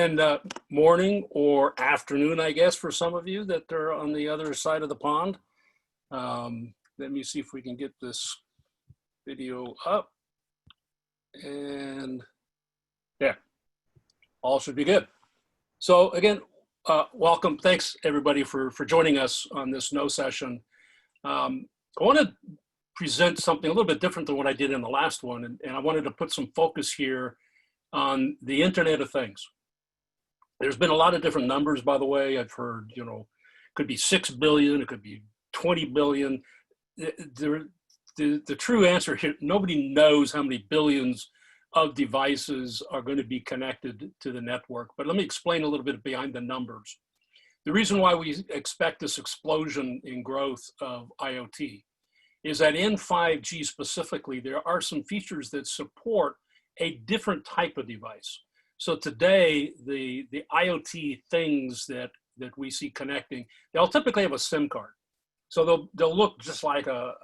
and morning or afternoon, I guess, for some of you that are on the other side of the pond. Let me see if we can get this video up. And yeah, all should be good. So again, welcome. Thanks everybody for joining us on this no session. I want to present something a little bit different than what I did in the last one. And I wanted to put some focus here on the Internet of Things. There's been a lot of different numbers, by the way. I've heard, could be 6 billion, it could be 20 billion. The true answer here, nobody knows how many billions of devices are going to be connected to the network. But let me explain a little bit behind the numbers. The reason why we expect this explosion in growth of IoT is that in 5G specifically, there are some features that support a different type of device. So today, the IoT things that we see connecting, they'll typically have a SIM card. So they'll look just like a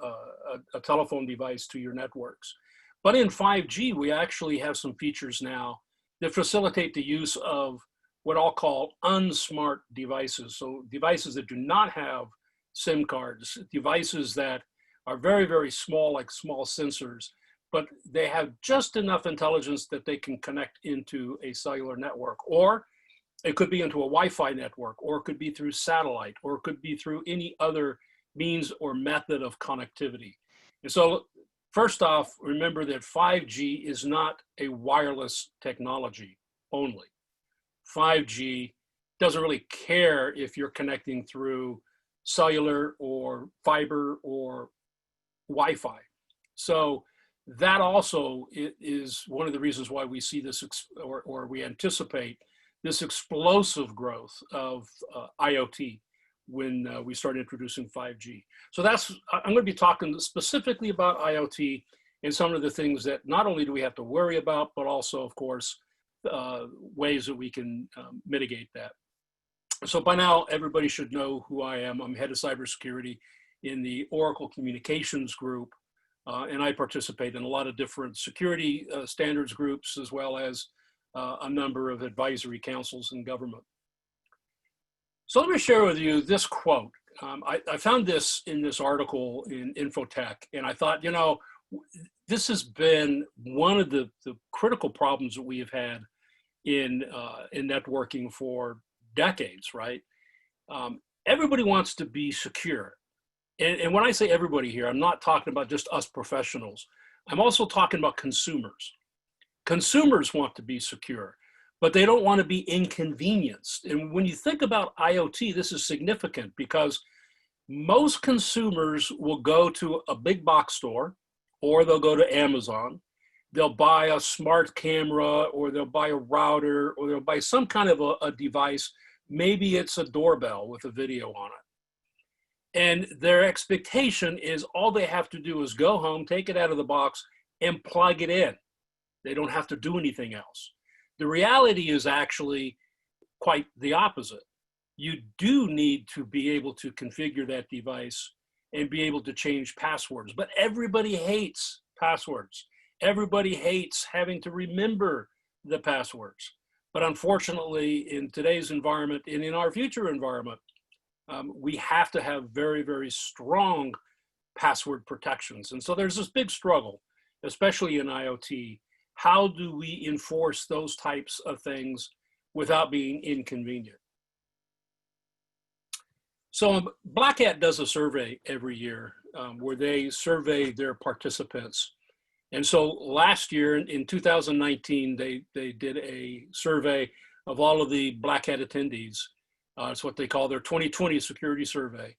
telephone device to your networks. But in 5G, we actually have some features now that facilitate the use of what I'll call unsmart devices. So devices that do not have SIM cards, devices that are very, very small, like small sensors, but they have just enough intelligence that they can connect into a cellular network, or it could be into a Wi-Fi network, or it could be through satellite, or it could be through any other means or method of connectivity. And so first off, remember that 5G is not a wireless technology only. 5G doesn't really care if you're connecting through cellular or fiber or Wi-Fi. So that also is one of the reasons why we see this, or we anticipate this explosive growth of IoT when we start introducing 5G. So I'm going to be talking specifically about IoT and some of the things that not only do we have to worry about, but also, of course, ways that we can mitigate that. So by now, everybody should know who I am. I'm head of cybersecurity in the Oracle Communications Group. And I participate in a lot of different security standards groups, as well as a number of advisory councils in government. So let me share with you this quote. I found this in this article in Infotech, and I thought, this has been one of the critical problems that we have had in networking for decades, right? Everybody wants to be secure. And when I say everybody here, I'm not talking about just us professionals. I'm also talking about consumers. Consumers want to be secure, but they don't want to be inconvenienced. And when you think about IoT, this is significant because most consumers will go to a big box store, or they'll go to Amazon. They'll buy a smart camera, or they'll buy a router, or they'll buy some kind of a device. Maybe it's a doorbell with a video on it. And their expectation is all they have to do is go home, take it out of the box, and plug it in. They don't have to do anything else. The reality is actually quite the opposite. You do need to be able to configure that device and be able to change passwords. But everybody hates passwords. Everybody hates having to remember the passwords. But unfortunately, in today's environment and in our future environment, we have to have very, very strong password protections. And so there's this big struggle, especially in IoT. How do we enforce those types of things without being inconvenient? So Black Hat does a survey every year where they survey their participants. And so last year in 2019, they did a survey of all of the Black Hat attendees. It's what they call their 2020 security survey.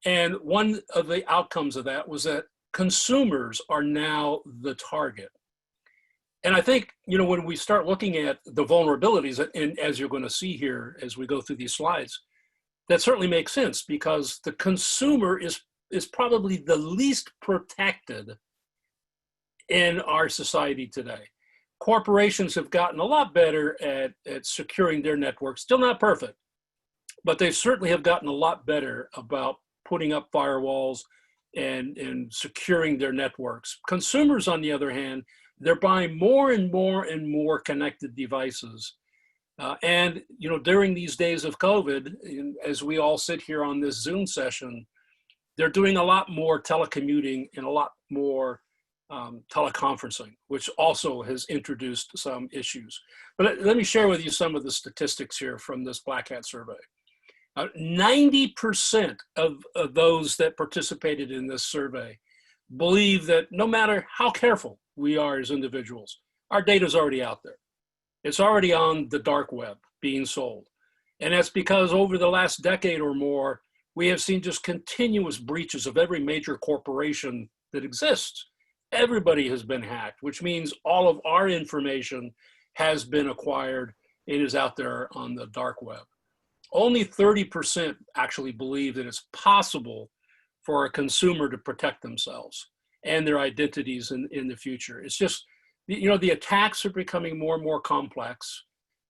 And one of the outcomes of that was that consumers are now the target. And I think, when we start looking at the vulnerabilities, and as you're going to see here as we go through these slides, that certainly makes sense because the consumer is probably the least protected in our society today. Corporations have gotten a lot better at securing their networks, still not perfect, but they certainly have gotten a lot better about putting up firewalls and securing their networks. Consumers, on the other hand, they're buying more and more and more connected devices. And during these days of COVID, as we all sit here on this Zoom session, they're doing a lot more telecommuting and a lot more teleconferencing, which also has introduced some issues. But let me share with you some of the statistics here from this Black Hat survey. 90% of those that participated in this survey believe that no matter how careful we are as individuals, our data is already out there. It's already on the dark web being sold. And that's because over the last decade or more, we have seen just continuous breaches of every major corporation that exists. Everybody has been hacked, which means all of our information has been acquired and is out there on the dark web. Only 30% actually believe that it's possible for a consumer to protect themselves and their identities in the future. It's just, the attacks are becoming more and more complex.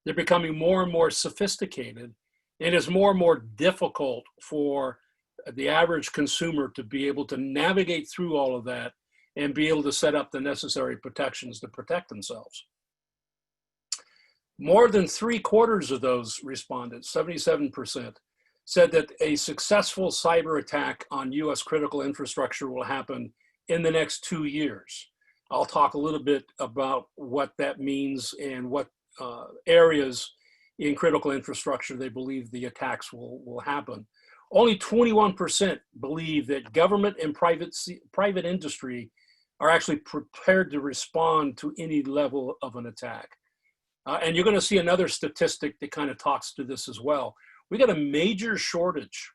They're becoming more and more sophisticated. And it's more and more difficult for the average consumer to be able to navigate through all of that and be able to set up the necessary protections to protect themselves. More than 3/4 of those respondents, 77%, said that a successful cyber attack on US critical infrastructure will happen in the next 2 years. I'll talk a little bit about what that means and what areas in critical infrastructure they believe the attacks will happen. Only 21% believe that government and private industry are actually prepared to respond to any level of an attack. And you're going to see another statistic that kind of talks to this as well. We got a major shortage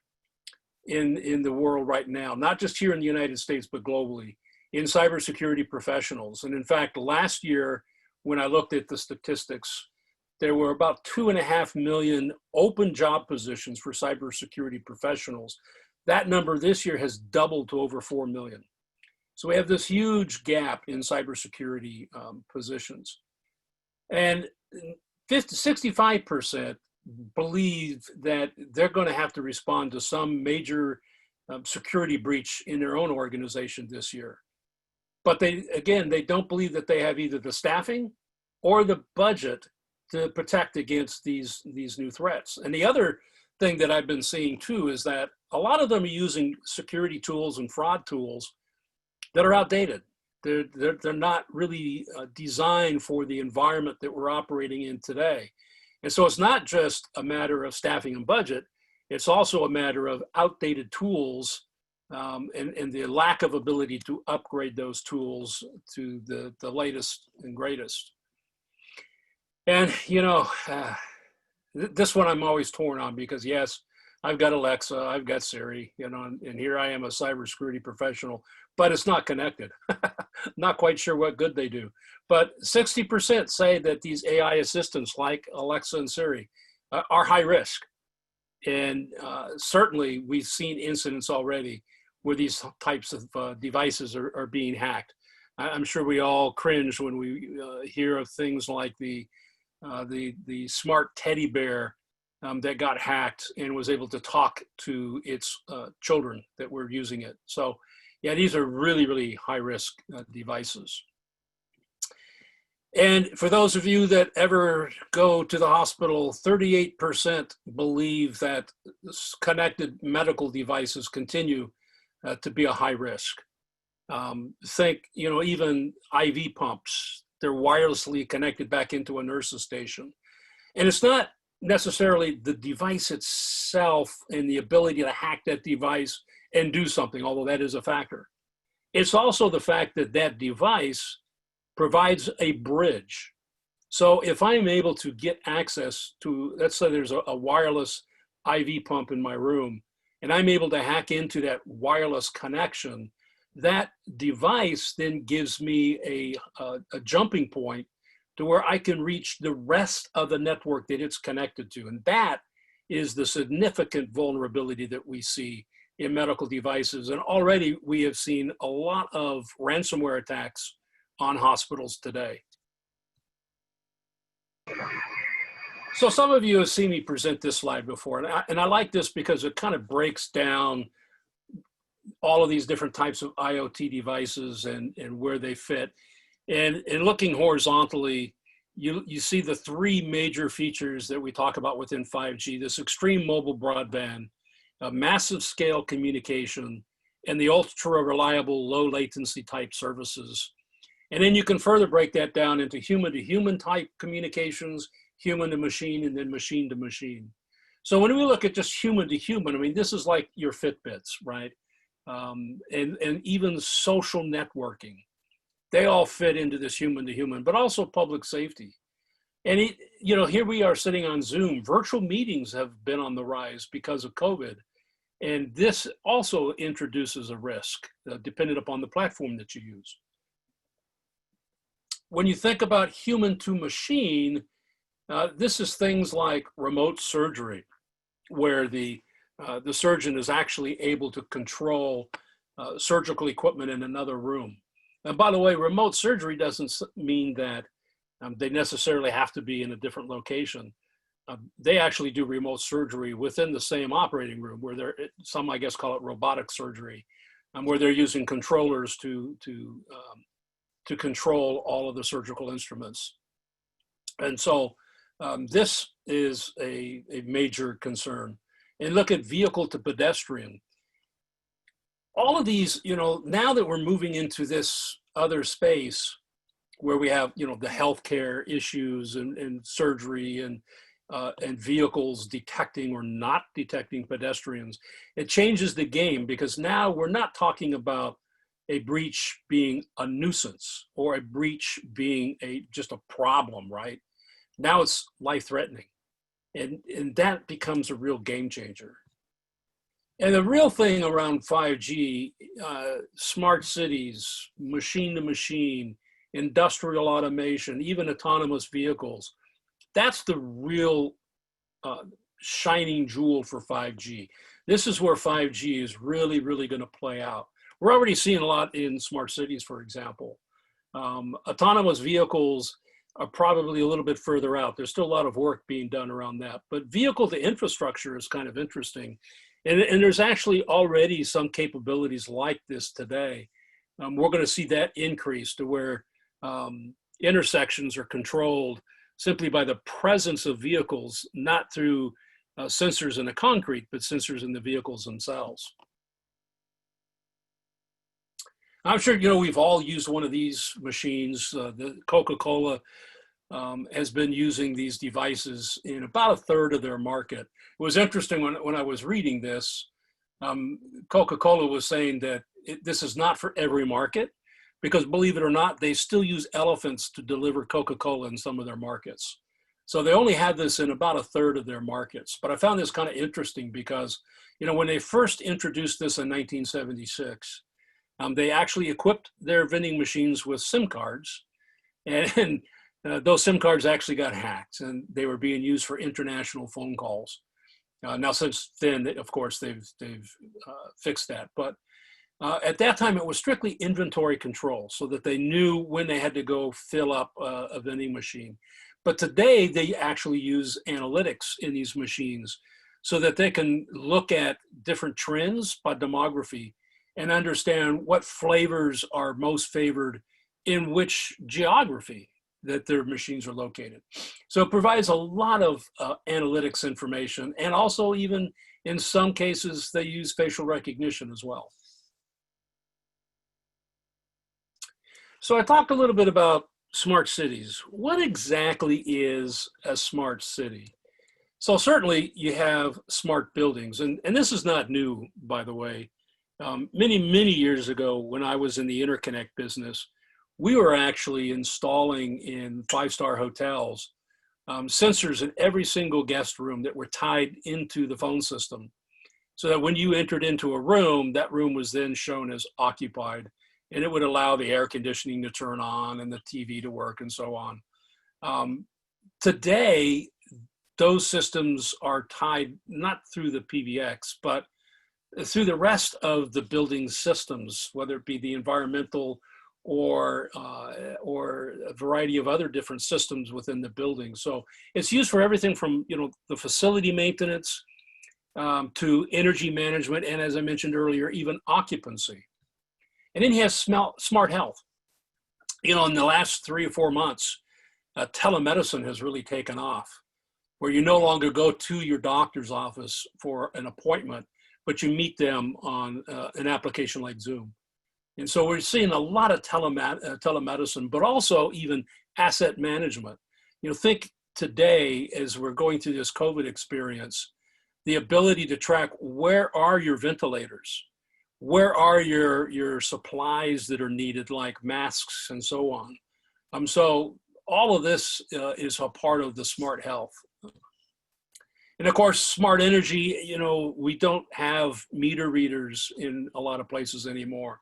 in the world right now, not just here in the United States, but globally, in cybersecurity professionals. And in fact, last year, when I looked at the statistics, there were about 2.5 million open job positions for cybersecurity professionals. That number this year has doubled to over 4 million. So we have this huge gap in cybersecurity positions. And 65% believe that they're going to have to respond to some major security breach in their own organization this year. But they don't believe that they have either the staffing or the budget to protect against these new threats. And the other thing that I've been seeing too is that a lot of them are using security tools and fraud tools that are outdated. They're not really designed for the environment that we're operating in today. And so it's not just a matter of staffing and budget, it's also a matter of outdated tools and the lack of ability to upgrade those tools to the latest and greatest. And, this one I'm always torn on because yes, I've got Alexa, I've got Siri, and here I am a cybersecurity professional, but it's not connected. Not quite sure what good they do. But 60% say that these AI assistants like Alexa and Siri are high risk. And certainly we've seen incidents already where these types of devices are being hacked. I'm sure we all cringe when we hear of things like the smart teddy bear that got hacked and was able to talk to its children that were using it. So yeah, these are really, really high risk devices. And for those of you that ever go to the hospital, 38% believe that connected medical devices continue to be a high risk. Think, even IV pumps, they're wirelessly connected back into a nurse's station. And it's not necessarily the device itself and the ability to hack that device and do something, although that is a factor. It's also the fact that that device provides a bridge. So if I'm able to get access to, let's say there's a wireless IV pump in my room, and I'm able to hack into that wireless connection, that device then gives me a jumping point to where I can reach the rest of the network that it's connected to. And that is the significant vulnerability that we see in medical devices. And already we have seen a lot of ransomware attacks on hospitals today. So some of you have seen me present this slide before, and I like this because it kind of breaks down all of these different types of IoT devices and where they fit. And looking horizontally, you see the three major features that we talk about within 5G: this extreme mobile broadband, massive scale communication, and the ultra reliable low latency type services. And then you can further break that down into human to human type communications, human to machine, and then machine to machine. So when we look at just human to human, I mean, this is like your Fitbits, right? And even social networking, they all fit into this human to human, but also public safety. And here we are sitting on Zoom. Virtual meetings have been on the rise because of COVID. And this also introduces a risk dependent upon the platform that you use. When you think about human to machine, this is things like remote surgery, where the surgeon is actually able to control surgical equipment in another room. And by the way, remote surgery doesn't mean that they necessarily have to be in a different location. They actually do remote surgery within the same operating room, where some, I guess, call it robotic surgery, where they're using controllers to control all of the surgical instruments. And so this is a major concern. And look at vehicle to pedestrian. All of these, now that we're moving into this other space where we have, the healthcare issues and surgery and vehicles detecting or not detecting pedestrians, it changes the game, because now we're not talking about a breach being a nuisance or a breach being just a problem, right? Now it's life-threatening, and that becomes a real game changer. And the real thing around 5G, smart cities, machine to machine, industrial automation, even autonomous vehicles, that's the real shining jewel for 5G. This is where 5G is really, really going to play out. We're already seeing a lot in smart cities, for example. Autonomous vehicles are probably a little bit further out. There's still a lot of work being done around that. But vehicle to infrastructure is kind of interesting. And there's actually already some capabilities like this today. We're going to see that increase to where intersections are controlled simply by the presence of vehicles, not through sensors in the concrete, but sensors in the vehicles themselves. I'm sure we've all used one of these machines. The CocaCola has been using these devices in about a third of their market. It was interesting when I was reading this, Coca-Cola was saying that this is not for every market, because believe it or not, they still use elephants to deliver Coca-Cola in some of their markets. So they only had this in about a third of their markets. But I found this kind of interesting because, when they first introduced this in 1976, they actually equipped their vending machines with SIM cards, and those SIM cards actually got hacked, and they were being used for international phone calls. Now, since then, of course, they've fixed that. But at that time, it was strictly inventory control, so that they knew when they had to go fill up a vending machine. But today, they actually use analytics in these machines so that they can look at different trends by demography and understand what flavors are most favored in which geography that their machines are located. So it provides a lot of analytics information, and also even in some cases, they use facial recognition as well. So I talked a little bit about smart cities. What exactly is a smart city? So certainly you have smart buildings, and this is not new, by the way. Many, many years ago, when I was in the interconnect business, we were actually installing in five-star hotels sensors in every single guest room that were tied into the phone system, so that when you entered into a room, that room was then shown as occupied, and it would allow the air conditioning to turn on and the TV to work and so on. Today, those systems are tied not through the PBX, but through the rest of the building systems, whether it be the environmental or a variety of other different systems within the building. So it's used for everything from the facility maintenance to energy management, and as I mentioned earlier, even occupancy. And then he has smart health. In the last 3 or 4 months, telemedicine has really taken off, where you no longer go to your doctor's office for an appointment, but you meet them on an application like Zoom. And so we're seeing a lot of telemedicine, but also even asset management. Think today, as we're going through this COVID experience, the ability to track where are your ventilators, where are your supplies that are needed, like masks and so on. So all of this is a part of the smart health. And of course, smart energy, we don't have meter readers in a lot of places anymore.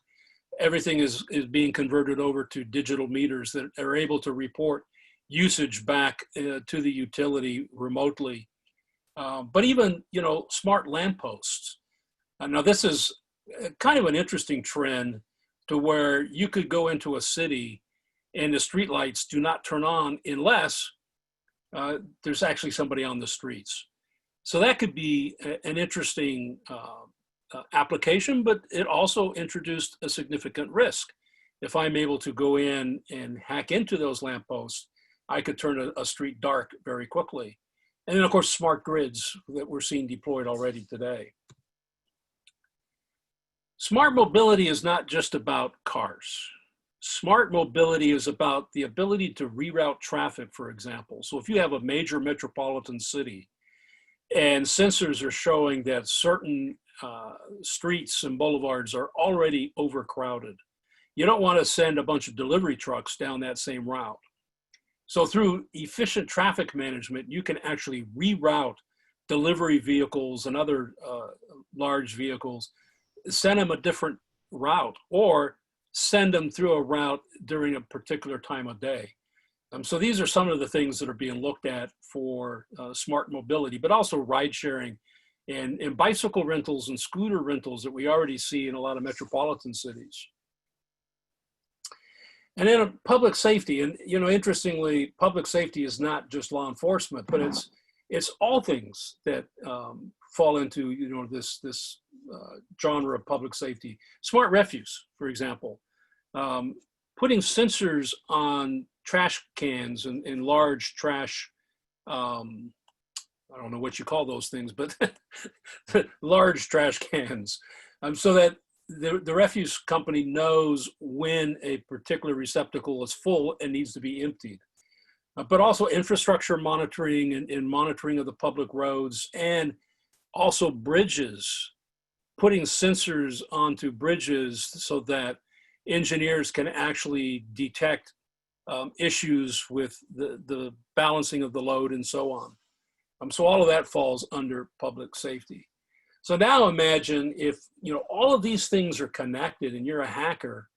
Everything is being converted over to digital meters that are able to report usage back to the utility remotely. But even, smart lampposts. Now this is kind of an interesting trend, to where you could go into a city and the streetlights do not turn on unless there's actually somebody on the streets. So that could be an interesting application, but it also introduced a significant risk. If I'm able to go in and hack into those lampposts, I could turn a street dark very quickly. And then of course, smart grids that we're seeing deployed already today. Smart mobility is not just about cars. Smart mobility is about the ability to reroute traffic, for example. So if you have a major metropolitan city and sensors are showing that certain streets and boulevards are already overcrowded, you don't want to send a bunch of delivery trucks down that same route. So through efficient traffic management, you can actually reroute delivery vehicles and other large vehicles, send them a different route, or send them through a route during a particular time of day. So these are some of the things that are being looked at for smart mobility, but also ride sharing and bicycle rentals and scooter rentals that we already see in a lot of metropolitan cities. And then public safety, and interestingly, public safety is not just law enforcement, but it's all things that fall into this genre of public safety. Smart refuse, for example, putting sensors on trash cans and large trash. I don't know what you call those things, but large trash cans, so that the refuse company knows when a particular receptacle is full and needs to be emptied. But also infrastructure monitoring and monitoring of the public roads, and also bridges, putting sensors onto bridges so that engineers can actually detect issues with the balancing of the load and so on. So all of that falls under public safety. So now imagine if all of these things are connected and you're a hacker,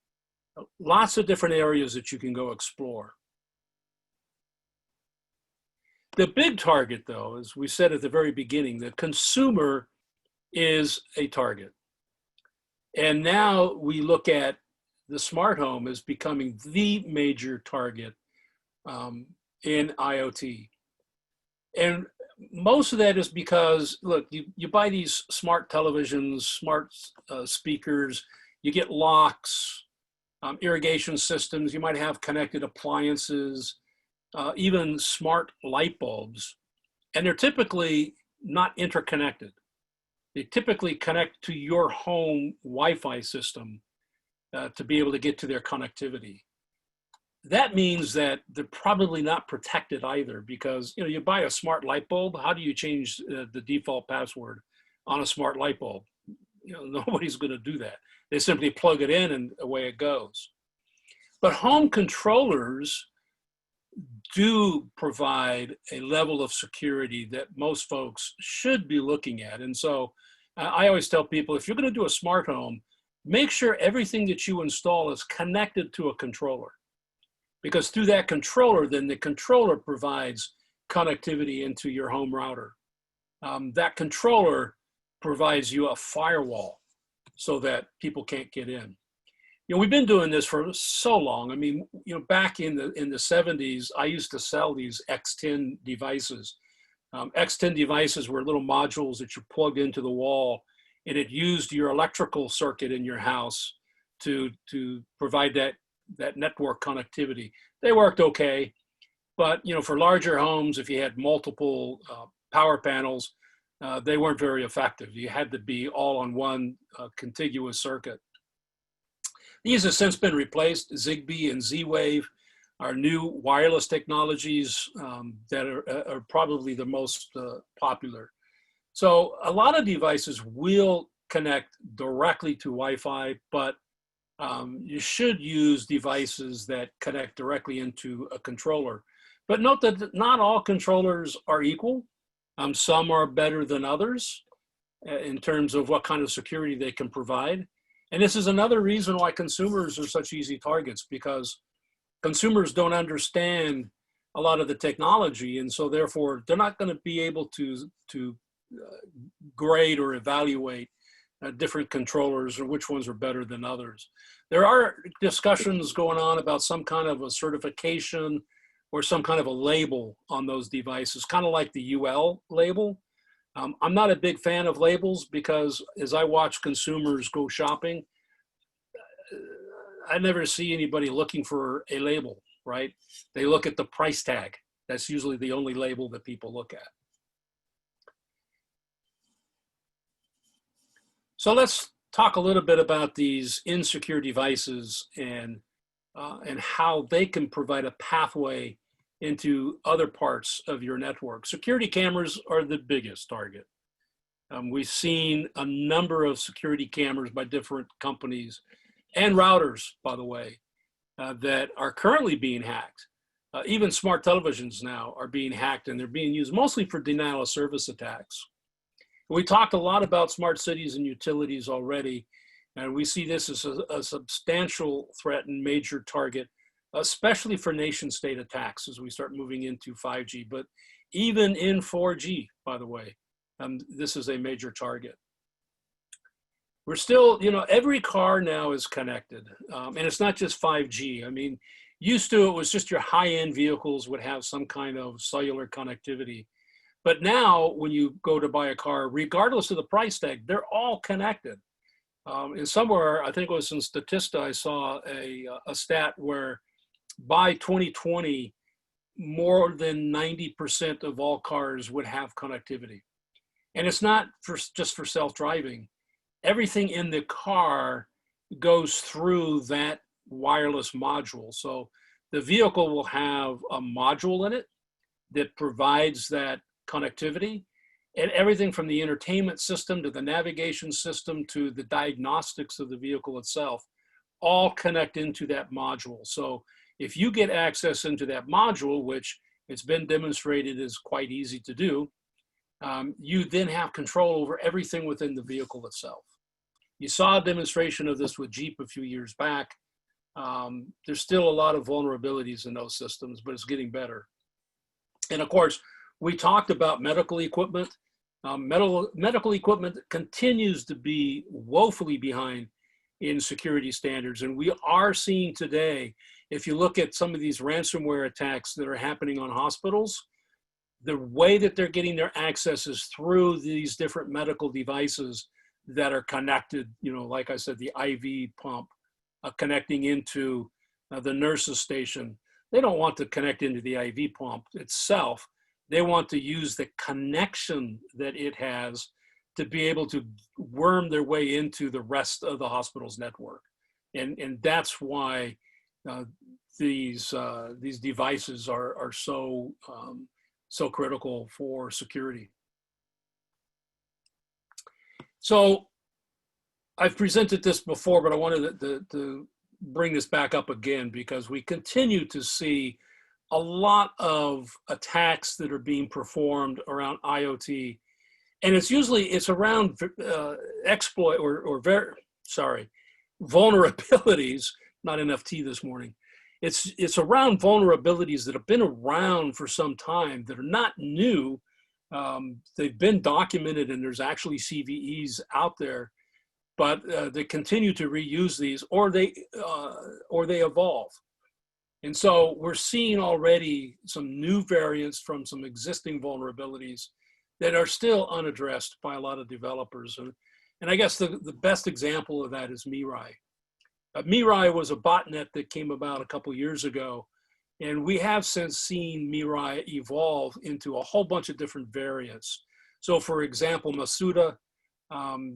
lots of different areas that you can go explore. The big target, though, as we said at the very beginning, the consumer is a target. And now we look at the smart home as becoming the major target in IoT. And most of that is because, look, you buy these smart televisions, smart speakers, you get locks, irrigation systems, you might have connected appliances, even smart light bulbs, and they're typically not interconnected. They typically connect to your home Wi-Fi system to be able to get to their connectivity. That means that they're probably not protected either, because you buy a smart light bulb. How do you change the default password on a smart light bulb? Nobody's going to do that. They simply plug it in and away it goes. But home controllers do provide a level of security that most folks should be looking at. And so I always tell people, if you're going to do a smart home, make sure everything that you install is connected to a controller. Because through that controller, then the controller provides connectivity into your home router. That controller provides you a firewall so that people can't get in. We've been doing this for so long. I mean, back in the 70s, I used to sell these X10 devices. X10 devices were little modules that you plugged into the wall, and it used your electrical circuit in your house to provide that network connectivity. They worked okay, But for larger homes, if you had multiple power panels, they weren't very effective. You had to be all on one contiguous circuit. These have since been replaced. Zigbee and Z-Wave are new wireless technologies that are probably the most popular. So a lot of devices will connect directly to Wi-Fi, but you should use devices that connect directly into a controller. But note that not all controllers are equal. Some are better than others in terms of what kind of security they can provide. And this is another reason why consumers are such easy targets, because consumers don't understand a lot of the technology. And so therefore, they're not going to be able to grade or evaluate different controllers or which ones are better than others. There are discussions going on about some kind of a certification or some kind of a label on those devices, kind of like the UL label. I'm not a big fan of labels because as I watch consumers go shopping, I never see anybody looking for a label, right? They look at the price tag. That's usually the only label that people look at. So let's talk a little bit about these insecure devices and how they can provide a pathway into other parts of your network. Security cameras are the biggest target. We've seen a number of security cameras by different companies and routers, by the way, that are currently being hacked. Even smart televisions now are being hacked, and they're being used mostly for denial of service attacks. We talked a lot about smart cities and utilities already, and we see this as a substantial threat and major target, especially for nation state attacks as we start moving into 5G. But even in 4G, by the way, this is a major target. We're still, every car now is connected, and it's not just 5G. I mean, used to it was just your high-end vehicles would have some kind of cellular connectivity. But now when you go to buy a car, regardless of the price tag, they're all connected. And somewhere, I think it was in Statista, I saw a stat where by 2020, more than 90% of all cars would have connectivity. And it's not just for self-driving. Everything in the car goes through that wireless module. So the vehicle will have a module in it that provides that connectivity, and everything from the entertainment system to the navigation system to the diagnostics of the vehicle itself all connect into that module. So if you get access into that module, which it's been demonstrated is quite easy to do, you then have control over everything within the vehicle itself. You saw a demonstration of this with Jeep a few years back. There's still a lot of vulnerabilities in those systems, but it's getting better. And of course, we talked about medical equipment. Medical equipment continues to be woefully behind in security standards. And we are seeing today, if you look at some of these ransomware attacks that are happening on hospitals, the way that they're getting their access is through these different medical devices that are connected, like I said, the IV pump, connecting into the nurse's station. They don't want to connect into the IV pump itself. They want to use the connection that it has to be able to worm their way into the rest of the hospital's network. And that's why these devices are so critical for security. So I've presented this before, but I wanted to bring this back up again because we continue to see a lot of attacks that are being performed around IoT, and it's around exploit vulnerabilities. Not enough tea this morning. It's around vulnerabilities that have been around for some time that are not new. They've been documented, and there's actually CVEs out there, but they continue to reuse these, or they evolve. And so we're seeing already some new variants from some existing vulnerabilities that are still unaddressed by a lot of developers. And I guess the best example of that is Mirai. Mirai was a botnet that came about a couple years ago And we have since seen Mirai evolve into a whole bunch of different variants. So for example, Masuda,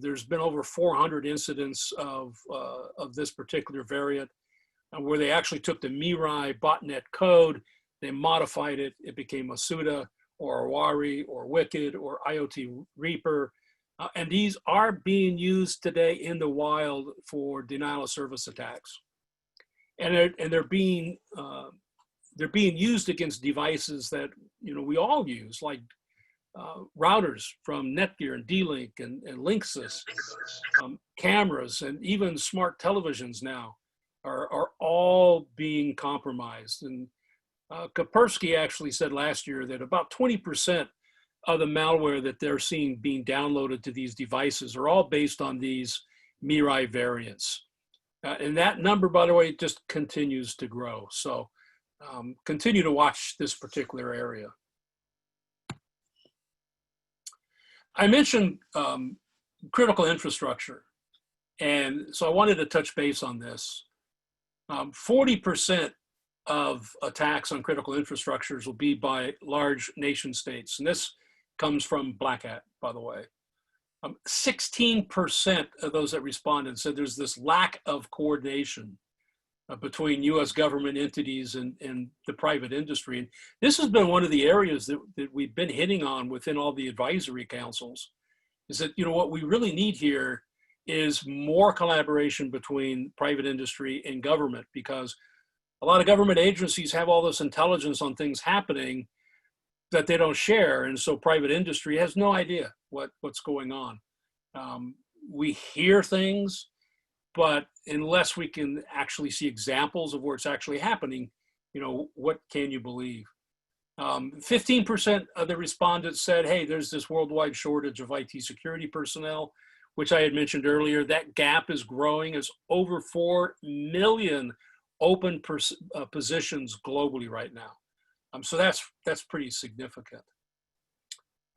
there's been over 400 incidents of this particular variant where they actually took the Mirai botnet code, they modified it, it became Masuda or Awari or Wicked or IoT Reaper. And these are being used today in the wild for denial of service attacks. And they're being used against devices that we all use, like routers from Netgear and D-Link and Linksys, cameras, and even smart televisions now are all being compromised. And Kaspersky actually said last year that about 20% of the malware that they're seeing being downloaded to these devices are all based on these Mirai variants. And that number, by the way, just continues to grow. So continue to watch this particular area. I mentioned critical infrastructure. And so I wanted to touch base on this. 40% of attacks on critical infrastructures will be by large nation states. And this comes from Black Hat, by the way. 16% of those that responded said there's this lack of coordination between US government entities and the private industry. And this has been one of the areas that we've been hitting on within all the advisory councils, is that what we really need here is more collaboration between private industry and government, because a lot of government agencies have all this intelligence on things happening that they don't share. And so private industry has no idea what's going on. We hear things, but unless we can actually see examples of where it's actually happening, what can you believe? 15% of the respondents said, hey, there's this worldwide shortage of IT security personnel, which I had mentioned earlier. That gap is growing. There's over 4 million open positions globally right now. So that's pretty significant.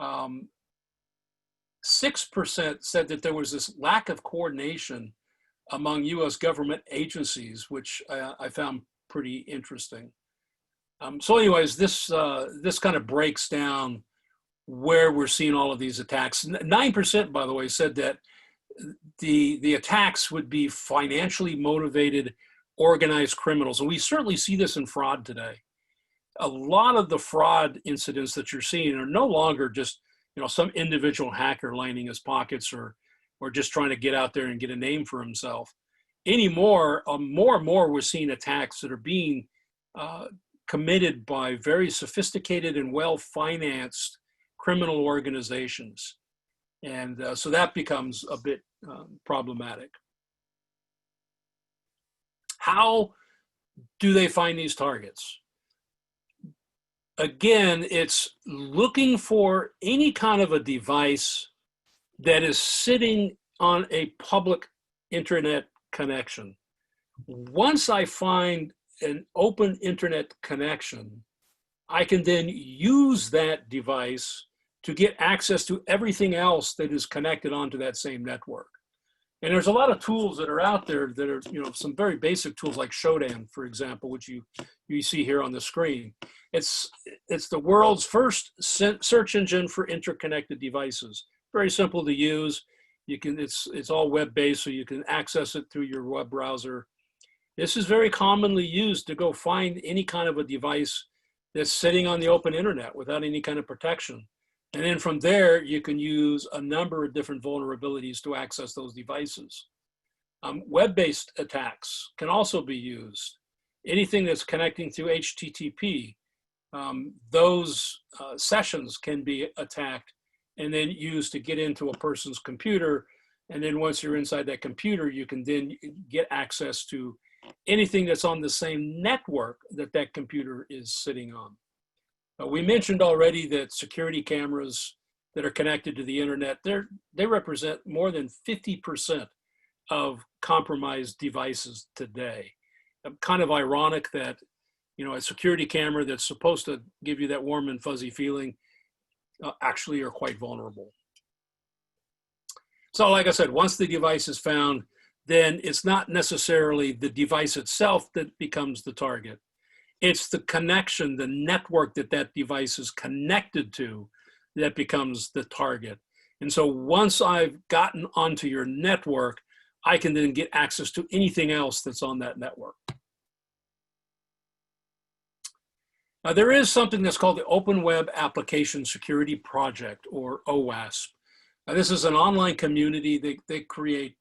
6% said that there was this lack of coordination among US government agencies, which I found pretty interesting. So anyways, this kind of breaks down where we're seeing all of these attacks. 9%, by the way, said that the attacks would be financially motivated, organized criminals. And we certainly see this in fraud today. A lot of the fraud incidents that you're seeing are no longer just some individual hacker lining his pockets or just trying to get out there and get a name for himself. Anymore, more and more we're seeing attacks that are being committed by very sophisticated and well-financed criminal organizations. And so that becomes a bit problematic. How do they find these targets? Again, it's looking for any kind of a device that is sitting on a public internet connection. Once I find an open internet connection, I can then use that device to get access to everything else that is connected onto that same network. And there's a lot of tools that are out there that are, some very basic tools like Shodan, for example, which you see here on the screen. It's the world's first search engine for interconnected devices. Very simple to use. It's all web-based, so you can access it through your web browser. This is very commonly used to go find any kind of a device that's sitting on the open internet without any kind of protection. And then from there, you can use a number of different vulnerabilities to access those devices. Web-based attacks can also be used. Anything that's connecting through HTTP, those sessions can be attacked and then used to get into a person's computer. And then once you're inside that computer, you can then get access to anything that's on the same network that computer is sitting on. We mentioned already that security cameras that are connected to the internet, they represent more than 50% of compromised devices today. Kind of ironic that, a security camera that's supposed to give you that warm and fuzzy feeling actually are quite vulnerable. So like I said, once the device is found, then it's not necessarily the device itself that becomes the target. It's the connection, the network that that device is connected to that becomes the target. And so once I've gotten onto your network, I can then get access to anything else that's on that network. Now, there is something that's called the Open Web Application Security Project, or OWASP. Now, this is an online community. They create,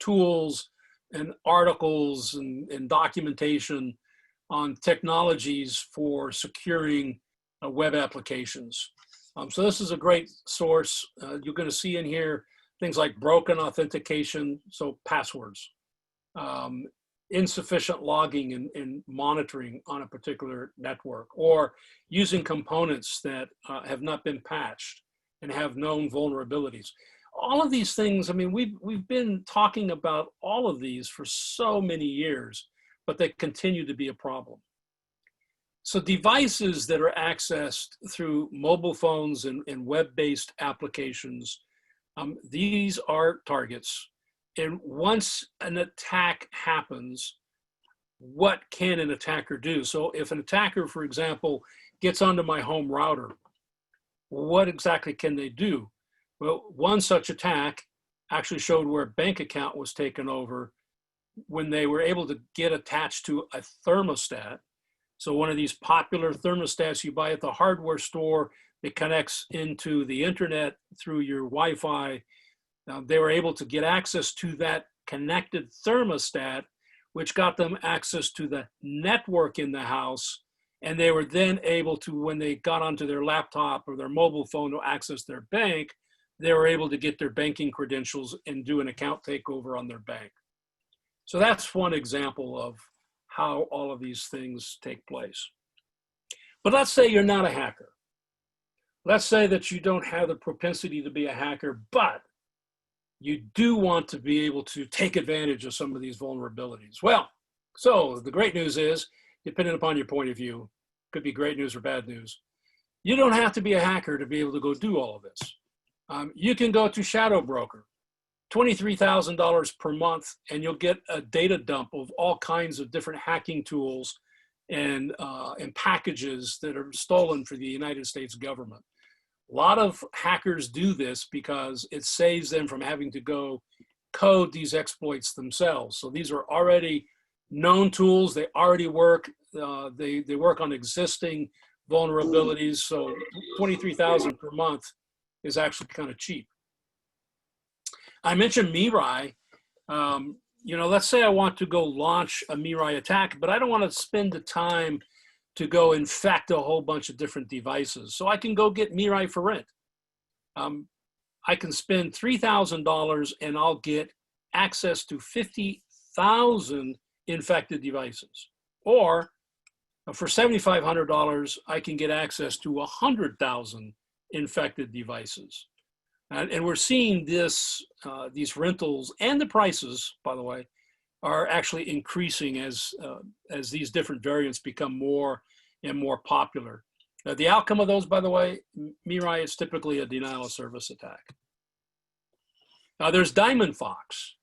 tools and articles and documentation on technologies for securing web applications. So this is a great source. You're going to see in here things like broken authentication, so passwords, insufficient logging and monitoring on a particular network, or using components that have not been patched and have known vulnerabilities. All of these things, I mean, we've been talking about all of these for so many years, but they continue to be a problem. So devices that are accessed through mobile phones and web-based applications, these are targets. And once an attack happens, what can an attacker do? So if an attacker, for example, gets onto my home router, what exactly can they do? Well, one such attack actually showed where a bank account was taken over when they were able to get attached to a thermostat. So one of these popular thermostats you buy at the hardware store, it connects into the internet through your Wi-Fi. They were able to get access to that connected thermostat, which got them access to the network in the house. And they were then able to, when they got onto their laptop or their mobile phone to access their bank, they were able to get their banking credentials and do an account takeover on their bank. So that's one example of how all of these things take place. But let's say you're not a hacker. Let's say that you don't have the propensity to be a hacker, but you do want to be able to take advantage of some of these vulnerabilities. Well, so the great news is, depending upon your point of view, could be great news or bad news, you don't have to be a hacker to be able to go do all of this. You can go to Shadow Broker, $23,000 per month, and you'll get a data dump of all kinds of different hacking tools and packages that are stolen for the United States government. A lot of hackers do this because it saves them from having to go code these exploits themselves. So these are already known tools. They already work. They work on existing vulnerabilities. So $23,000 per month is actually kind of cheap. I mentioned Mirai. Let's say I want to go launch a Mirai attack, but I don't want to spend the time to go infect a whole bunch of different devices. So I can go get Mirai for rent. I can spend $3,000 and I'll get access to 50,000 infected devices. Or for $7,500, I can get access to 100,000 infected devices. And we're seeing this, these rentals and the prices, by the way, are actually increasing as these different variants become more and more popular. The outcome of those, by the way, Mirai is typically a denial of service attack. Now there's Diamond Fox.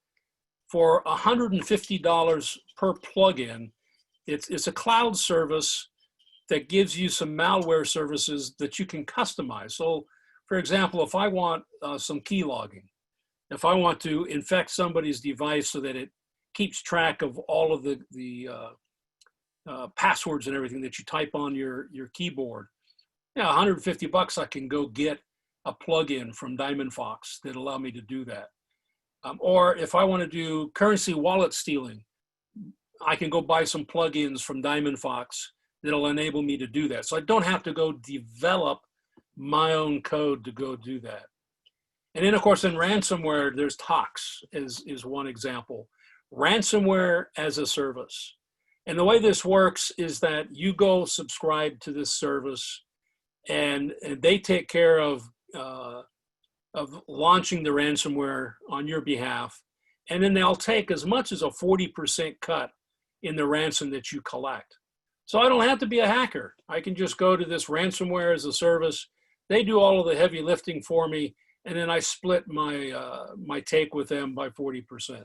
For $150 per plugin, it's a cloud service that gives you some malware services that you can customize. So for example, if I want some key logging, if I want to infect somebody's device so that it keeps track of all of the passwords and everything that you type on your keyboard, $150, I can go get a plugin from Diamond Fox that allow me to do that. Or if I want to do currency wallet stealing, I can go buy some plugins from Diamond Fox that'll enable me to do that. So I don't have to go develop my own code to go do that. And then of course in ransomware, there's Tox is one example. Ransomware as a service. And the way this works is that you go subscribe to this service and they take care of launching the ransomware on your behalf. And then they'll take as much as a 40% cut in the ransom that you collect. So I don't have to be a hacker. I can just go to this ransomware as a service. They do all of the heavy lifting for me, and then I split my, my take with them by 40%.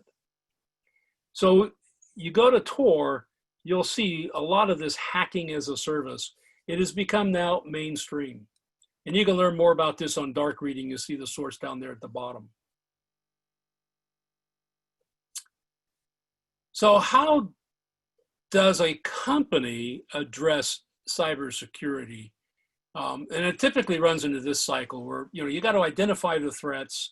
So you go to Tor, you'll see a lot of this hacking as a service. It has become now mainstream. And you can learn more about this on dark reading. You see the source down there at the bottom. So how does a company address cybersecurity? And it typically runs into this cycle where, you got to identify the threats,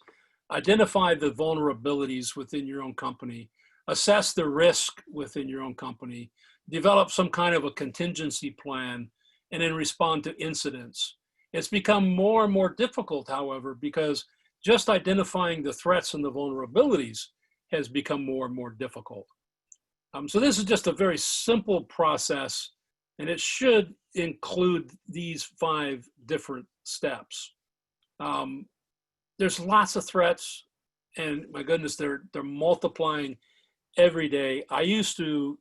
identify the vulnerabilities within your own company, assess the risk within your own company, develop some kind of a contingency plan, and then respond to incidents. It's become more and more difficult, however, because just identifying the threats and the vulnerabilities has become more and more difficult. So this is just a very simple process, and it should include these 5 different steps. There's lots of threats, and my goodness, they're multiplying every day. I used to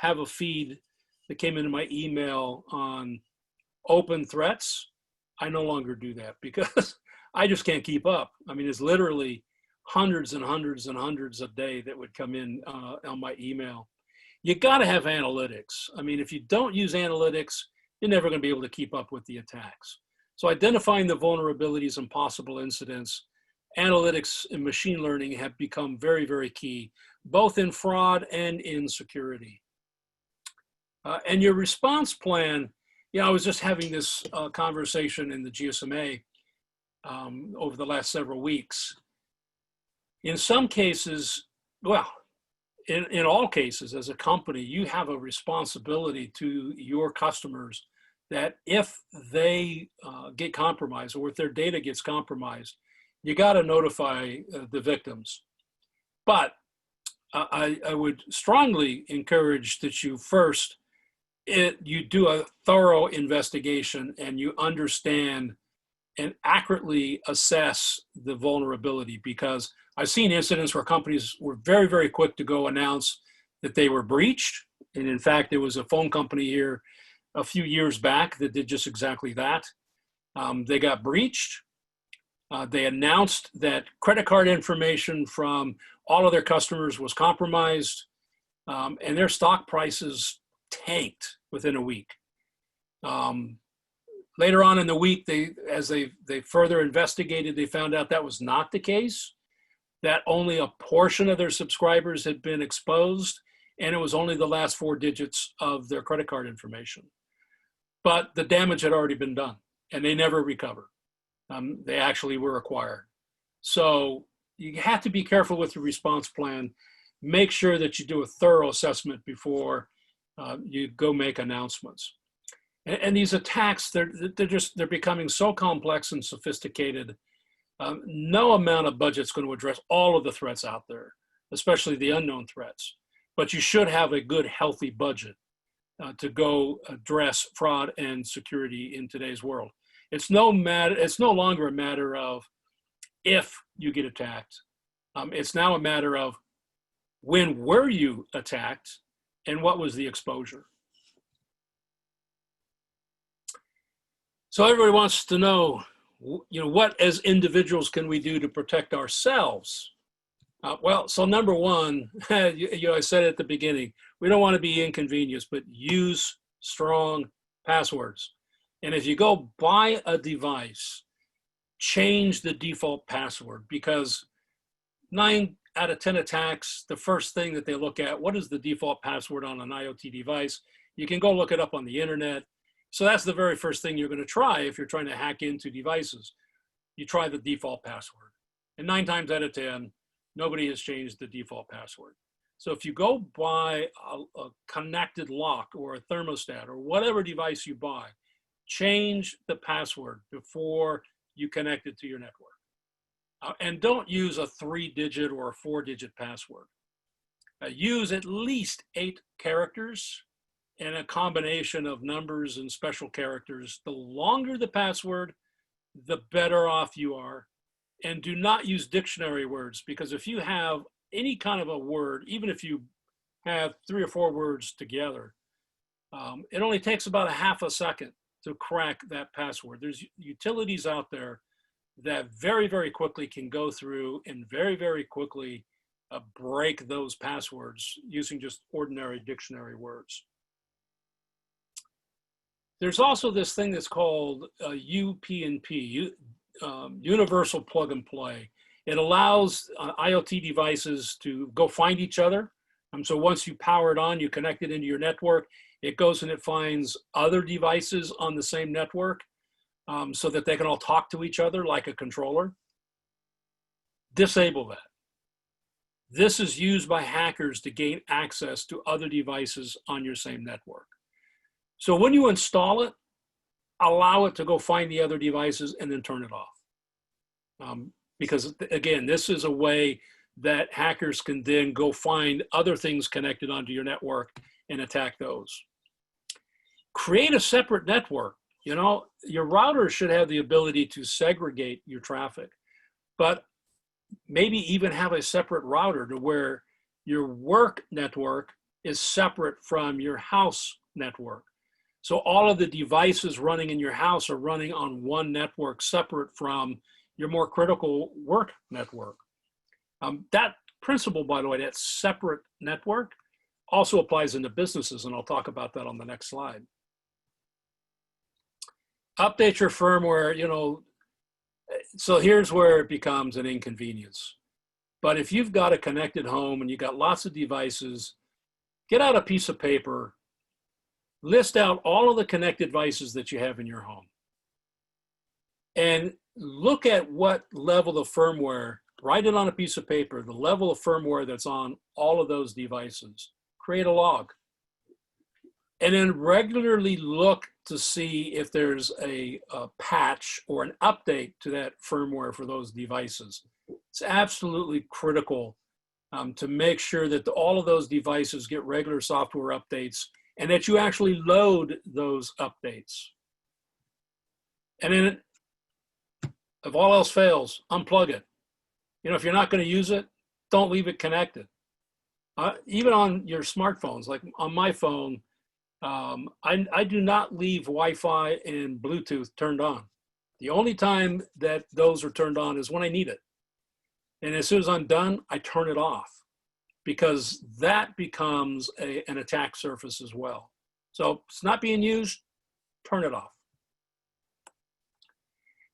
have a feed that came into my email on open threats. I no longer do that because I just can't keep up. I mean, it's literally hundreds and hundreds and hundreds a day that would come in on my email. You got to have analytics. I mean, if you don't use analytics, you're never going to be able to keep up with the attacks. So identifying the vulnerabilities and possible incidents, analytics and machine learning have become very, very key, both in fraud and in security. And your response plan, I was just having this conversation in the GSMA over the last several weeks. In some cases, well, in all cases, as a company, you have a responsibility to your customers that if they get compromised or if their data gets compromised, you got to notify the victims. But I would strongly encourage that you first, you do a thorough investigation and you understand and accurately assess the vulnerability, because I've seen incidents where companies were very, very quick to go announce that they were breached. And in fact, there was a phone company here a few years back that did just exactly that. They got breached. They announced that credit card information from all of their customers was compromised, and their stock prices tanked within a week. Later on in the week, as they further investigated, they found out that was not the case, that only a portion of their subscribers had been exposed, and it was only the last 4 digits of their credit card information. But the damage had already been done, and they never recovered. They actually were acquired. So you have to be careful with your response plan. Make sure that you do a thorough assessment before you go make announcements. And these attacks, they're becoming so complex and sophisticated. No amount of budget's going to address all of the threats out there, especially the unknown threats. But you should have a good, healthy budget to go address fraud and security in today's world. It's no longer a matter of if you get attacked. It's now a matter of when were you attacked and what was the exposure. So everybody wants to know, what as individuals can we do to protect ourselves? Well, so number one, I said at the beginning, we don't want to be inconvenienced, but use strong passwords. And if you go buy a device, change the default password, because 9 out of 10 attacks, the first thing that they look at, what is the default password on an IoT device? You can go look it up on the internet. So that's the very first thing you're going to try if you're trying to hack into devices. You try the default password. And 9 times out of 10, nobody has changed the default password. So if you go buy a connected lock or a thermostat or whatever device you buy, change the password before you connect it to your network. And don't use a 3-digit or a 4-digit password. Use at least 8 characters and a combination of numbers and special characters. The longer the password, the better off you are. And do not use dictionary words, because if you have any kind of a word, even if you have 3 or 4 words together, it only takes about a half a second to crack that password. There's utilities out there that very, very quickly can go through and very, very quickly break those passwords using just ordinary dictionary words. There's also this thing that's called UPnP, Universal Plug and Play. It allows IoT devices to go find each other. So once you power it on, you connect it into your network, it goes and it finds other devices on the same network so that they can all talk to each other like a controller. Disable that. This is used by hackers to gain access to other devices on your same network. So when you install it, allow it to go find the other devices and then turn it off. Because again, this is a way that hackers can then go find other things connected onto your network and attack those. Create a separate network. You know, your router should have the ability to segregate your traffic, but maybe even have a separate router to where your work network is separate from your house network. So all of the devices running in your house are running on one network separate from your more critical work network. That principle, by the way, that separate network also applies into businesses, and I'll talk about that on the next slide. Update your firmware, you know, so here's where it becomes an inconvenience. But if you've got a connected home and you've got lots of devices, get out a piece of paper, list out all of the connected devices that you have in your home, and look at what level of firmware, write it on a piece of paper, the level of firmware that's on all of those devices. Create a log. And then regularly look to see if there's a patch or an update to that firmware for those devices. It's absolutely critical to make sure that all of those devices get regular software updates and that you actually load those updates. And then if all else fails, unplug it. You know, if you're not going to use it, don't leave it connected. Even on your smartphones, like on my phone, I do not leave Wi-Fi and Bluetooth turned on. The only time that those are turned on is when I need it. And as soon as I'm done, I turn it off because that becomes an attack surface as well. So it's not being used, turn it off.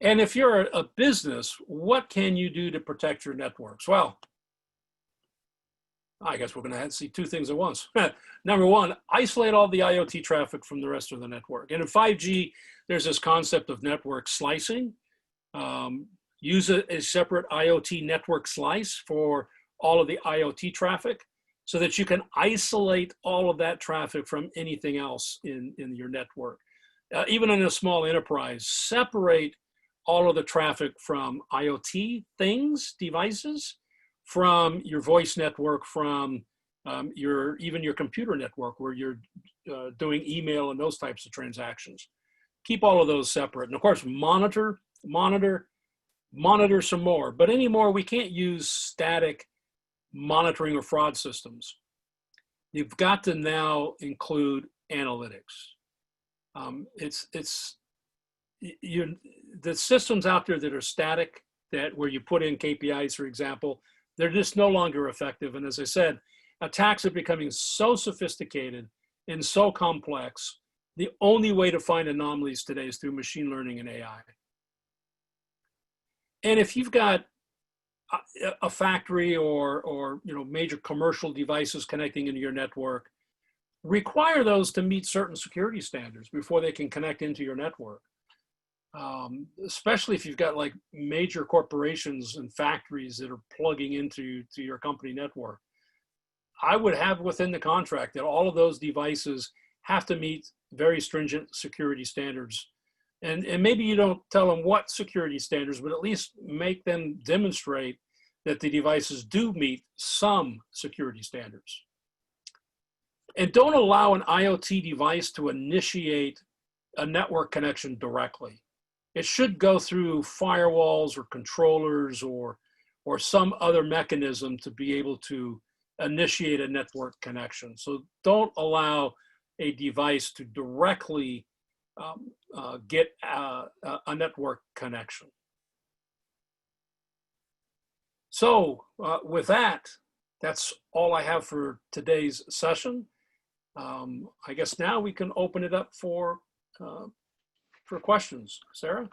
And if you're a business, what can you do to protect your networks? Well, I guess we're going to see two things at once. Number one, isolate all the IoT traffic from the rest of the network. And in 5G, there's this concept of network slicing. Use a separate IoT network slice for all of the IoT traffic so that you can isolate all of that traffic from anything else in your network. Even in a small enterprise, separate all of the traffic from IoT things, devices, from your voice network, from even your computer network where you're doing email and those types of transactions. Keep all of those separate. And of course, monitor some more. But anymore, we can't use static monitoring or fraud systems. You've got to now include analytics. The systems out there that are static, that where you put in KPIs, for example, they're just no longer effective. And as I said, attacks are becoming so sophisticated and so complex. The only way to find anomalies today is through machine learning and AI. And if you've got a factory or major commercial devices connecting into your network, require those to meet certain security standards before they can connect into your network. Especially if you've got like major corporations and factories that are plugging into your company network. I would have within the contract that all of those devices have to meet very stringent security standards. And maybe you don't tell them what security standards, but at least make them demonstrate that the devices do meet some security standards. And don't allow an IoT device to initiate a network connection directly. It should go through firewalls or controllers or some other mechanism to be able to initiate a network connection. So don't allow a device to directly get a network connection. So with that, That's all I have for today's session. I guess now we can open it up for questions. Sarah?